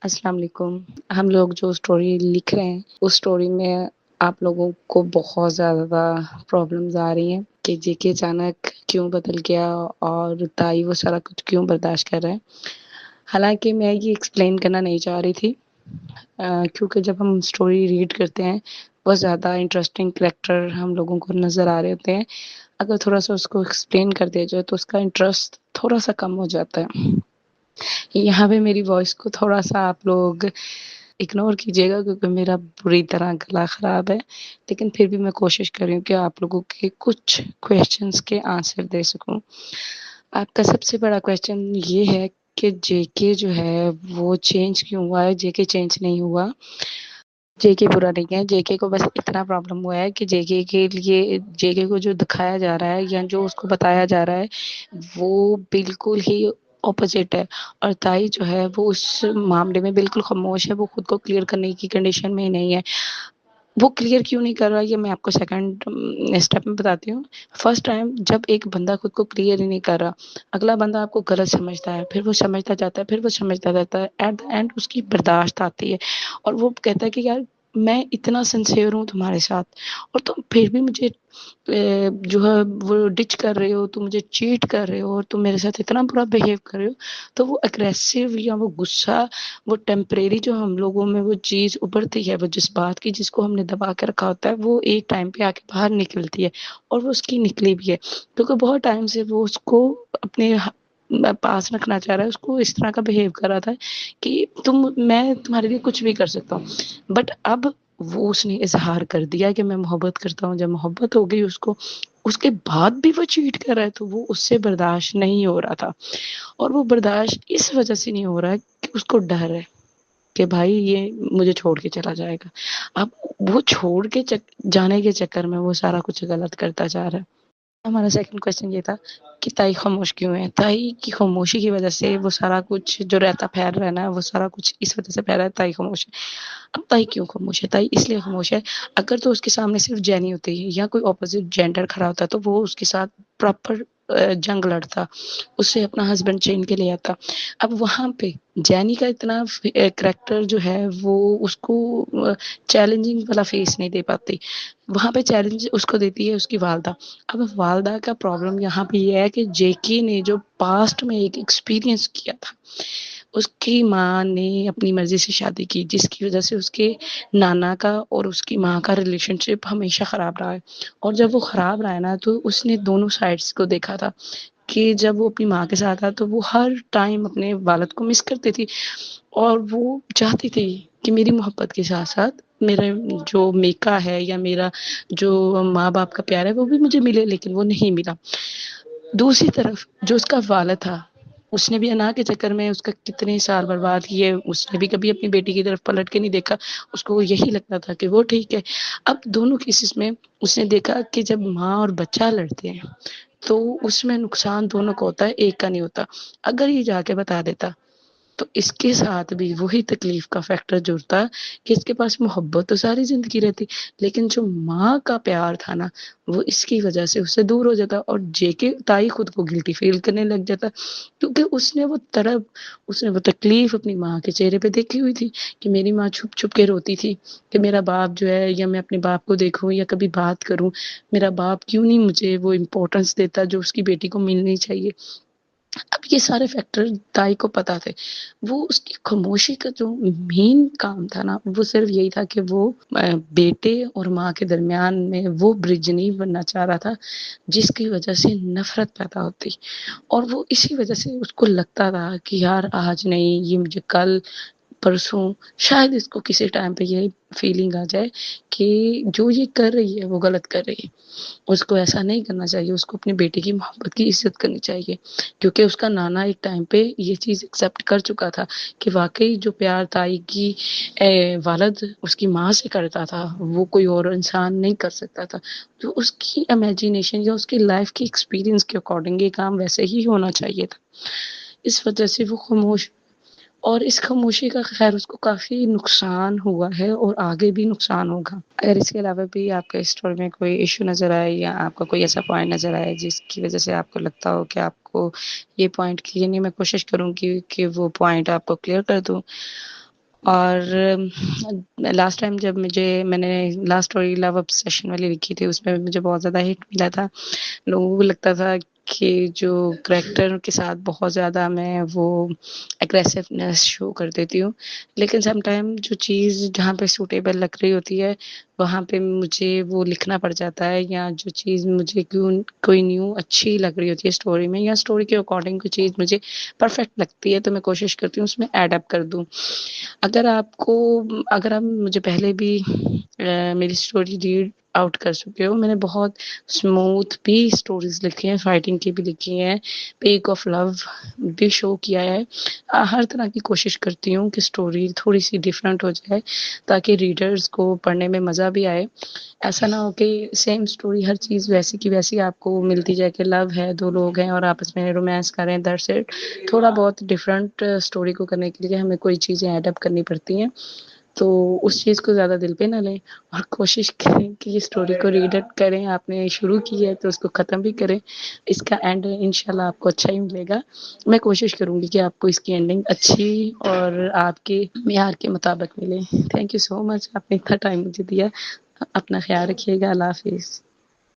السلام علیکم۔ ہم لوگ جو اسٹوری لکھ رہے ہیں اس اسٹوری میں آپ لوگوں کو بہت زیادہ پرابلمز آ رہی ہیں کہ جے کے اچانک کیوں بدل گیا اور تائی وہ سارا کچھ کیوں برداشت کر رہے ہیں۔ حالانکہ میں یہ ایکسپلین کرنا نہیں چاہ رہی تھی کیونکہ جب ہم اسٹوری ریڈ کرتے ہیں بہت زیادہ انٹرسٹنگ کریکٹر ہم لوگوں کو نظر آ رہے ہوتے ہیں۔ اگر تھوڑا سا اس کو ایکسپلین کر دیا جائے تو اس کا انٹرسٹ تھوڑا سا کم ہو جاتا ہے۔ یہاں پہ میری وائس کو تھوڑا سا آپ لوگ اگنور کیجیے گا کیونکہ میرا بری طرح گلا خراب ہے، لیکن پھر بھی میں کوشش کر رہی ہوں کہ آپ لوگوں کے کچھ کویشچنس کے آنسر دے سکوں۔ آپ کا سب سے بڑا کویشچن یہ ہے کہ جے کے جو ہے وہ چینج کیوں ہوا ہے۔ جے کے چینج نہیں ہوا، جے کے برا نہیں ہے، جے کے کو بس اتنا پرابلم ہوا ہے کہ جے کے لیے جے کے کو جو دکھایا جا رہا ہے یا جو اس کو بتایا جا رہا ہے وہ بالکل ہی اپوزٹ ہے، اور تائی جو ہے وہ اس معاملے میں بالکل خاموش ہے، وہ خود کو کلیئر کرنے کی کنڈیشن میں نہیں ہے۔ وہ کلیئر کیوں نہیں کر رہا یہ میں آپ کو سیکنڈ اسٹیپ میں بتاتی ہوں۔ فرسٹ ٹائم جب ایک بندہ خود کو کلیئر ہی نہیں کر رہا، اگلا بندہ آپ کو غلط سمجھتا ہے، پھر وہ سمجھتا جاتا ہے، پھر وہ سمجھتا جاتا ہے، ایٹ دا اینڈ اس کی برداشت آتی ہے اور وہ کہتا ہے کہ یار میں اتنا سنسیئر ہوں تمہارے ساتھ اور تم پھر بھی مجھے جو ہے وہ ڈچ کر رہے ہو، تم مجھے چیٹ کر رہے ہو اور تم میرے ساتھ اتنا برا بہیو کر رہے ہو۔ تو وہ اگریسو یا وہ غصہ، وہ ٹیمپریری جو ہم لوگوں میں وہ چیز ابھرتی ہے، وہ جس بات کی جس کو ہم نے دبا کے رکھا ہوتا ہے، وہ ایک ٹائم پہ آ کے باہر نکلتی ہے اور وہ اس کی نکلی بھی ہے کیونکہ بہت ٹائم سے وہ اس کو اپنے پاس رکھنا چاہ رہا ہے، اس کو اس طرح کا بہیو کر رہا تھا کہ میں تمہارے لیے کچھ بھی کر سکتا ہوں، بٹ اب وہ اس نے اظہار کر دیا کہ میں محبت کرتا ہوں۔ جب محبت ہو گئی اس کو، اس کے بعد بھی وہ چیٹ کر رہا ہے تو وہ اس سے برداشت نہیں ہو رہا تھا، اور وہ برداشت اس وجہ سے نہیں ہو رہا ہے کہ اس کو ڈر ہے کہ بھائی یہ مجھے چھوڑ کے چلا جائے گا۔ اب وہ چھوڑ کے جانے کے چکر میں وہ سارا کچھ غلط کرتا جا رہا ہے۔ ہمارا سیکنڈ کوشچن یہ تھا کہ تائی خاموش کیوں ہے۔ تائی کی خاموشی کی وجہ سے وہ سارا کچھ جو رہتا پھیل رہا ہے نا، وہ سارا کچھ اس وجہ سے پھیل رہا ہے، تائی خاموش ہے۔ اب تائی کیوں خاموش ہے؟ تائی اس لیے خاموش ہے، اگر تو اس کے سامنے صرف جینی ہوتی ہے یا کوئی اپوزٹ جینڈر کھڑا ہوتا تو وہ اس کے ساتھ پراپر جنگ لڑتا، اس سے اپنا ہسبینڈ چین کے لے آتا۔ اب وہاں پہ جینی کا اتنا کریکٹر جو ہے وہ اس کو چیلنجنگ والا فیس نہیں دے پاتی، وہاں پہ چیلنج اس کو دیتی ہے اس کی والدہ۔ اب والدہ کا پرابلم یہاں پہ یہ ہے کہ جے کے نے جو پاسٹ میں ایک ایکسپیرینس کیا تھا، اس کی ماں نے اپنی مرضی سے شادی کی جس کی وجہ سے اس کے نانا کا اور اس کی ماں کا ریلیشن شپ ہمیشہ خراب رہا ہے، اور جب وہ خراب رہا ہے نا تو اس نے دونوں سائڈس کو دیکھا تھا کہ جب وہ اپنی ماں کے ساتھ تھا تو وہ ہر ٹائم اپنے والد کو مس کرتی تھی اور وہ چاہتی تھی کہ میری محبت کے ساتھ ساتھ میرا جو میکا ہے یا میرا جو ماں باپ کا پیار ہے وہ بھی مجھے ملے، لیکن وہ نہیں ملا۔ دوسری طرف جو اس کا والد تھا، اس نے بھی انا کے چکر میں اس کا کتنے سال برباد کیے، اس نے بھی کبھی اپنی بیٹی کی طرف پلٹ کے نہیں دیکھا، اس کو یہی لگتا تھا کہ وہ ٹھیک ہے۔ اب دونوں کیسز میں اس نے دیکھا کہ جب ماں اور بچہ لڑتے ہیں تو اس میں نقصان دونوں کو ہوتا ہے، ایک کا نہیں ہوتا۔ اگر یہ جا کے بتا دیتا تو اس کے ساتھ بھی وہی تکلیف کا فیکٹر جڑتا کہ اس کے پاس محبت تو ساری زندگی رہتی، لیکن جو ماں کا پیار تھا نا وہ اس کی وجہ سے اس سے دور ہو جاتا، اور جے کے تائی خود کو گلٹی فیل کرنے لگ جاتا کیونکہ اس نے وہ طرف، اس نے وہ تکلیف اپنی ماں کے چہرے پہ دیکھی ہوئی تھی کہ میری ماں چھپ چھپ کے روتی تھی کہ میرا باپ جو ہے، یا میں اپنے باپ کو دیکھوں یا کبھی بات کروں، میرا باپ کیوں نہیں مجھے وہ امپورٹنس دیتا جو اس کی بیٹی کو ملنی چاہیے۔ اب یہ سارے فیکٹر تائی کو پتا تھے، وہ اس کی خاموشی کا جو مین کام تھا نا وہ صرف یہی تھا کہ وہ بیٹے اور ماں کے درمیان میں وہ برج نہیں بننا چاہ رہا تھا جس کی وجہ سے نفرت پیدا ہوتی، اور وہ اسی وجہ سے اس کو لگتا تھا کہ یار آج نہیں، یہ مجھے کل پرسوں شاید اس کو کسی ٹائم پہ یہ فیلنگ آ جائے کہ جو یہ کر رہی ہے وہ غلط کر رہی ہے، اس کو ایسا نہیں کرنا چاہیے، اس کو اپنی بیٹی کی محبت کی عزت کرنی چاہیے، کیونکہ اس کا نانا ایک ٹائم پہ یہ چیز ایکسیپٹ کر چکا تھا کہ واقعی جو پیار تائی کی والد اس کی ماں سے کرتا تھا وہ کوئی اور انسان نہیں کر سکتا تھا، تو اس کی امیجینیشن یا اس کی لائف کی ایکسپیرینس کے اکارڈنگ یہ کام ویسے ہی ہونا چاہیے تھا، اس وجہ سے وہ خاموش، اور اس خاموشی کا خیر اس کو کافی نقصان ہوا ہے اور آگے بھی نقصان ہوگا۔ اگر اس کے علاوہ بھی آپ کے اسٹور میں کوئی ایشو نظر آئے یا آپ کا کوئی ایسا پوائنٹ نظر آئے جس کی وجہ سے آپ کو لگتا ہو کہ آپ کو یہ پوائنٹ کلیئر نہیں، میں کوشش کروں گی کہ وہ پوائنٹ آپ کو کلیئر کر دوں۔ اور لاسٹ ٹائم جب میں نے لاسٹ اسٹوری لو obsession والی لکھی تھی، اس میں مجھے بہت زیادہ ہٹ ملا تھا. لوگوں کو لگتا تھا کہ جو کریکٹر کے ساتھ بہت زیادہ میں وہ اگریسونیس شو کر دیتی ہوں، لیکن سم ٹائم جو چیز جہاں پہ سوٹیبل لگ رہی ہوتی ہے وہاں پہ مجھے وہ لکھنا پڑ جاتا ہے، یا جو چیز مجھے کوئی نیو اچھی لگ رہی ہوتی ہے اسٹوری میں، یا اسٹوری کے اکارڈنگ کوئی چیز مجھے پرفیکٹ لگتی ہے تو میں کوشش کرتی ہوں اس میں ایڈ اپ کر دوں. اگر آپ مجھے پہلے بھی میری اسٹوری ریڈ آؤٹ کر چکے ہو، میں نے بہت اسموتھ بھی اسٹوریز لکھی ہیں، فائٹنگ کی بھی لکھی ہیں، پیک آف لو بھی شو کیا ہے. ہر طرح کی کوشش کرتی ہوں کہ اسٹوری تھوڑی سی ڈفرینٹ ہو جائے تاکہ ریڈرز کو پڑھنے میں مزہ بھی آئے. ایسا نہ ہو کہ سیم اسٹوری ہر چیز ویسی کی ویسی آپ کو ملتی جائے، کہ لو ہے، دو لوگ ہیں اور آپس میں رومانس کریں، دیٹس اٹ. تھوڑا بہت ڈفرینٹ اسٹوری کو کرنے کے لیے ہمیں کوئی چیزیں ایڈ اپ کرنی پڑتی ہیں، تو اس چیز کو زیادہ دل پہ نہ لیں اور کوشش کریں کہ یہ اسٹوری کو ریڈ اپ کریں. آپ نے شروع کی ہے تو اس کو ختم بھی کریں. اس کا اینڈ انشاءاللہ آپ کو اچھا ہی ملے گا. میں کوشش کروں گی کہ آپ کو اس کی اینڈنگ اچھی اور آپ کے معیار کے مطابق ملے. تھینک یو سو مچ، آپ نے اتنا ٹائم مجھے دیا. اپنا خیال رکھیے گا. اللہ حافظ.